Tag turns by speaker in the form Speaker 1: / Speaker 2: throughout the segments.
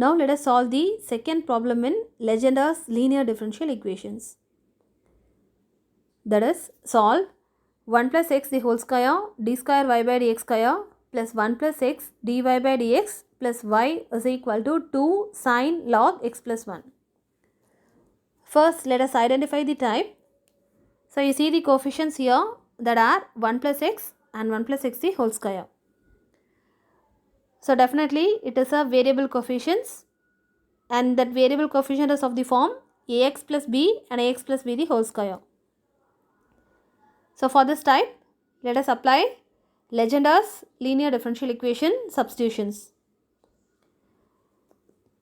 Speaker 1: Now let us solve the second problem in Legender's linear differential equations. That is, solve 1 plus x the whole square d square y by dx square plus 1 plus x dy by dx plus y is equal to 2 sine log x plus 1. First, let us identify the type. So, you see the coefficients here that are 1 plus x and 1 plus x the whole square. So, definitely it is a variable coefficients, and that variable coefficient is of the form ax plus b and ax plus b the whole square. So, for this type, let us apply Legender's linear differential equation substitutions.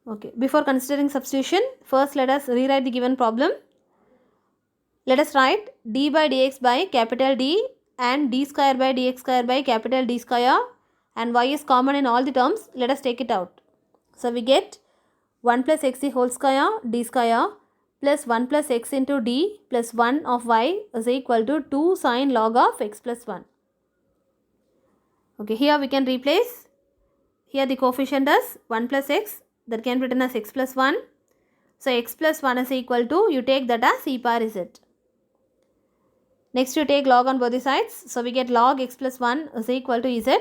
Speaker 1: Okay, before considering substitution, first let us rewrite the given problem. Let us write d by dx by capital D and d square by dx square by capital D square, and y is common in all the terms. Let us take it out. So, we get 1 plus x the whole square d square plus 1 plus x into d plus 1 of y is equal to 2 sine log of x plus 1. Okay, here we can replace. Here the coefficient is 1 plus x, that can be written as x plus 1. So, x plus 1 is equal to, you take that as e power z. Next, you take log on both the sides. So, we get log x plus 1 is equal to z.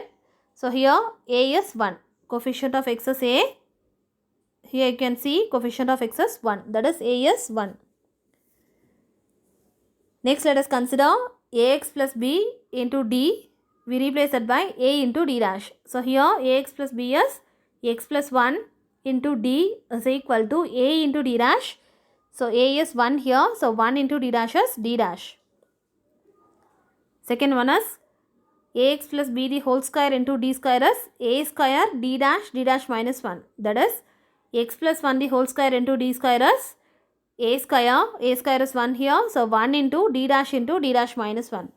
Speaker 1: So, here a is 1. Coefficient of x is a. Here you can see coefficient of x is 1. That is a is 1. Next, let us consider ax plus b into d. We replace that by a into d dash. So, here ax plus b is x plus 1 into d is equal to a into d dash. So, a is 1 here. So, 1 into d dash is d dash. Second one is ax plus b the whole square into d square is a square d dash minus 1. That is x plus 1 the whole square into d square is a square is 1 here. So, 1 into d dash minus 1.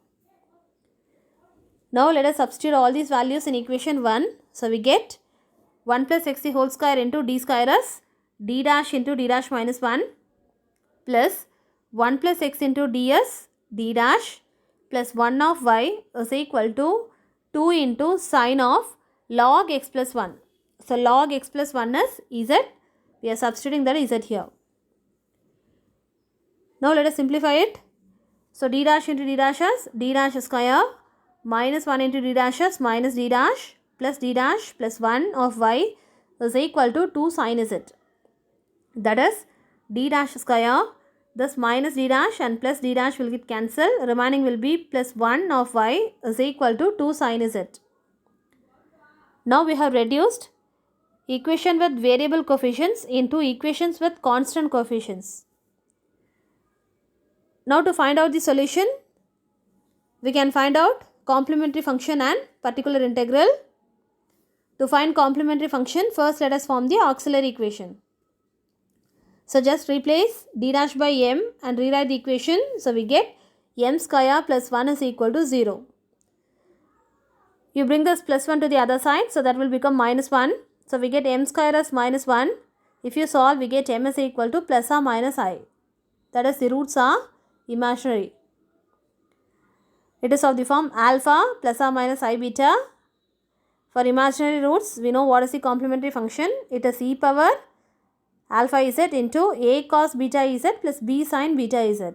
Speaker 1: Now, let us substitute all these values in equation 1. So, we get 1 plus x the whole square into d square is d dash minus 1 plus 1 plus x into d is d dash plus 1 of y is equal to 2 into sine of log x plus 1. So, log x plus 1 is z. We are substituting that z here. Now, let us simplify it. So, d dash into d dash is d dash square minus 1 into d dash is minus d dash plus 1 of y is equal to 2 sine z. That is d dash square, this minus d dash and plus d dash will get cancelled. Remaining will be plus 1 of y is equal to 2 sine z. Now, we have reduced equation with variable coefficients into equations with constant coefficients. Now, to find out the solution, we can find out complementary function and particular integral. To find complementary function, first let us form the auxiliary equation. So, just replace d dash by m and rewrite the equation. So, we get m square plus 1 is equal to 0. You bring this plus 1 to the other side, so that will become minus 1. So, we get m square as minus 1. If you solve, we get m is equal to plus or minus I. That is, the roots are imaginary. It is of the form alpha plus or minus I beta. For imaginary roots, we know what is the complementary function. It is e power alpha z into a cos beta z plus b sin beta z.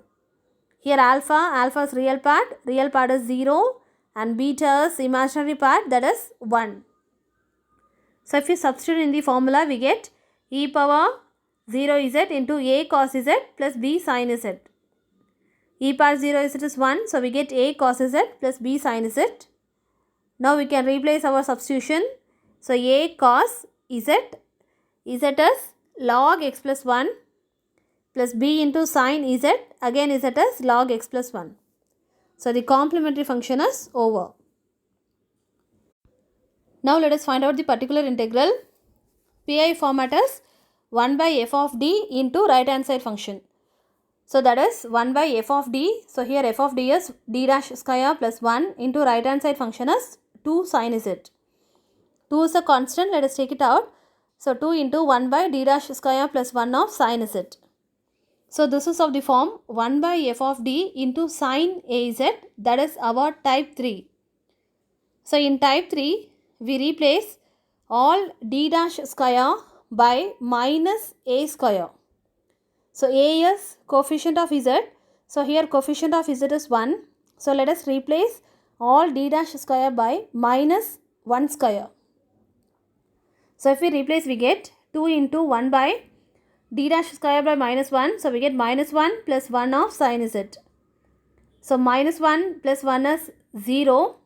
Speaker 1: Here alpha is real part is 0, and beta is imaginary part, that is 1. So, if you substitute in the formula, we get e power 0 z into a cos z plus b sin z. E power 0 z is 1, so we get a cos z plus b sin z. Now, we can replace our substitution. So, a cos z is log x plus 1 plus b into sin z, again z is log x plus 1. So, the complementary function is over. Now, let us find out the particular integral. PI format is 1 by f of d into right hand side function. So, that is 1 by f of d. So, here f of d is d dash square plus 1 into right hand side function is 2 sin z. 2 is a constant, let us take it out. So, 2 into 1 by d dash square plus 1 of sin z. So, this is of the form 1 by f of d into sin az, that is our type 3. So, in type 3, we replace all d dash square by minus a square. So a is coefficient of z. So here coefficient of z is 1. So let us replace all d dash square by minus 1 square. So if we replace, we get 2 into 1 by d dash square by minus 1. So we get minus 1 plus 1 of sin z. So minus 1 plus 1 is 0.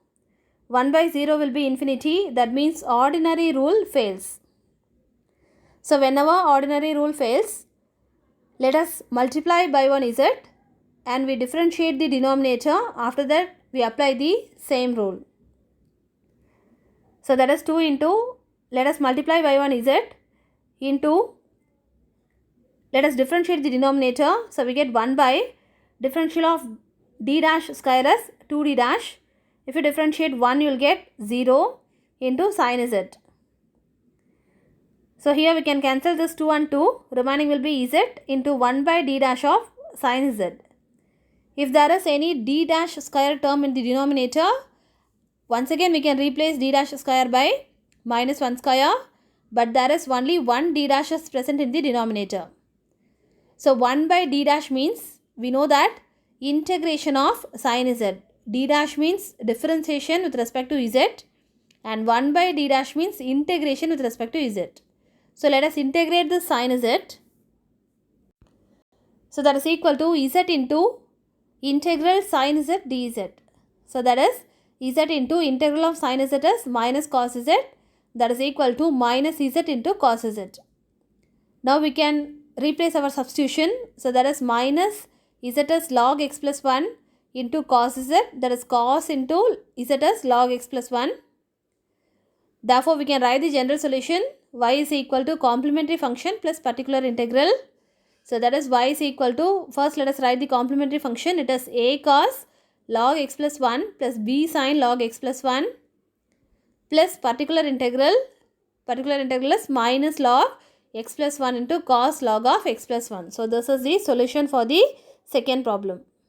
Speaker 1: 1 by 0 will be infinity. That means ordinary rule fails. So whenever ordinary rule fails, let us multiply by 1 z and we differentiate the denominator. After that, we apply the same rule. So that is 2 into, let us multiply by 1 z into, let us differentiate the denominator. So we get 1 by differential of d dash square as 2d dash. If you differentiate 1, you will get 0 into sin z. So here we can cancel this 2 and 2. Remaining will be z into 1 by d dash of sin z. If there is any d dash square term in the denominator, once again we can replace d dash square by minus 1 square. But there is only one d dash is present in the denominator. So 1 by d dash means, we know that integration of sin z. D dash means differentiation with respect to z, and 1 by d dash means integration with respect to z. So let us integrate the sin z. So that is equal to z into integral sin z dz. So that is z into integral of sin z is minus cos z. That is equal to minus z into cos z. Now we can replace our substitution. So that is minus z is log x plus 1 into cos z, that is cos into z is log x plus 1. Therefore, we can write the general solution. Y is equal to complementary function plus particular integral. So that is y is equal to, first let us write the complementary function. It is a cos log x plus 1 plus b sin log x plus 1 plus particular integral. Particular integral is minus log x plus 1 into cos log of x plus 1. So this is the solution for the second problem.